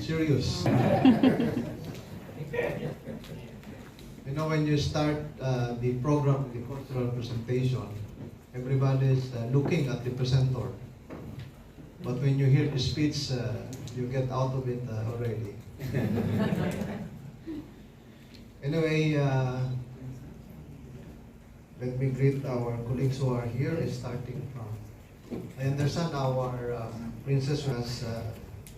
serious. You know, when you start the program, the cultural presentation, everybody is looking at the presenter. But when you hear the speech, you get out of it already. Anyway, let me greet our colleagues who are here, starting from, I understand our princess was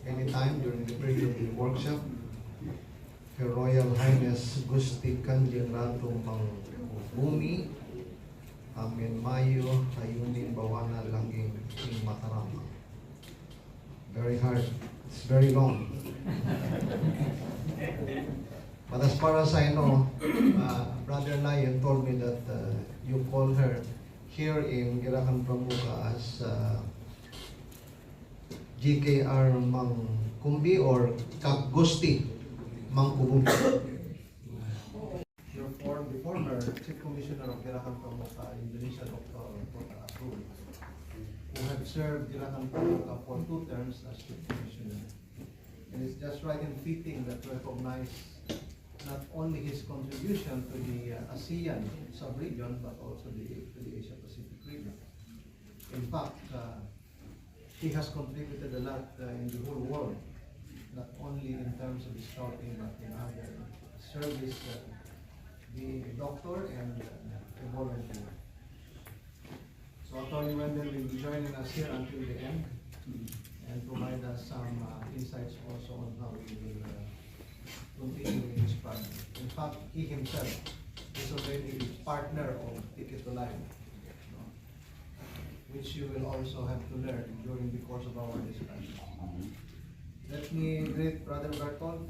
anytime during the period of the workshop, Her Royal Highness Gusti Kanjeng Ratu Mang Bumi, Amin Mayo, Ayuni Bawana Langing King Matarama. Very hard. It's very long. But as far as I know, Brother Lion told me that you call her here in Girakan Pramuka as GKR Mang Kumbi or Kag Gusti Mang Kumbi. The former Chief Commissioner of Girakan Pramuka, Indonesia, Dr. Asrul, who had served Girakan Pramuka for 2 terms as Chief Commissioner. And it's just right and fitting that to recognize not only his contribution to the ASEAN sub-region, but also to the Asia-Pacific region. In fact, he has contributed a lot in the whole world, not only in terms of scouting, but in other service, being a doctor and a volunteer. So Attorney Wendell will be joining us here until the end and provide us some insights also on how we will continue with this project. In fact, he himself is already a partner of Ticket to Life, which you will also have to learn during the course of our discussion. Let me greet Brother Bertol,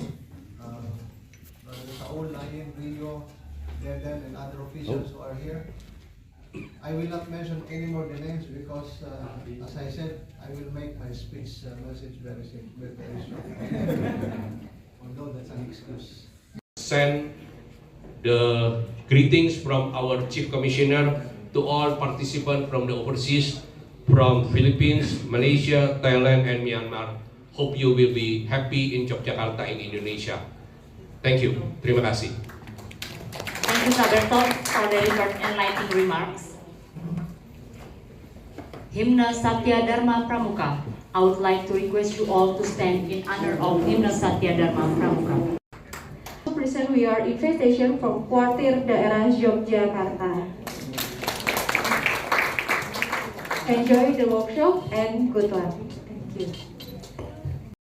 Brother Saul, Lion, Rio, Deden, and other officials who are here. I will not mention any more the names because, as I said, I will make my speech message very simple, very short. Although that's an excuse. Send the greetings from our Chief Commissioner to all participants from the overseas, from Philippines, Malaysia, Thailand, and Myanmar. Hope you will be happy in Yogyakarta in Indonesia. Thank you. Terima kasih. Thank you, Sir Bertol, for the enlightening remarks. Himna Satya Dharma Pramuka. I would like to request you all to stand in honor of Himna Satya Dharma Pramuka. Present we are invitation from Kuartir Daerah Yogyakarta. Enjoy the workshop and good luck. Thank you.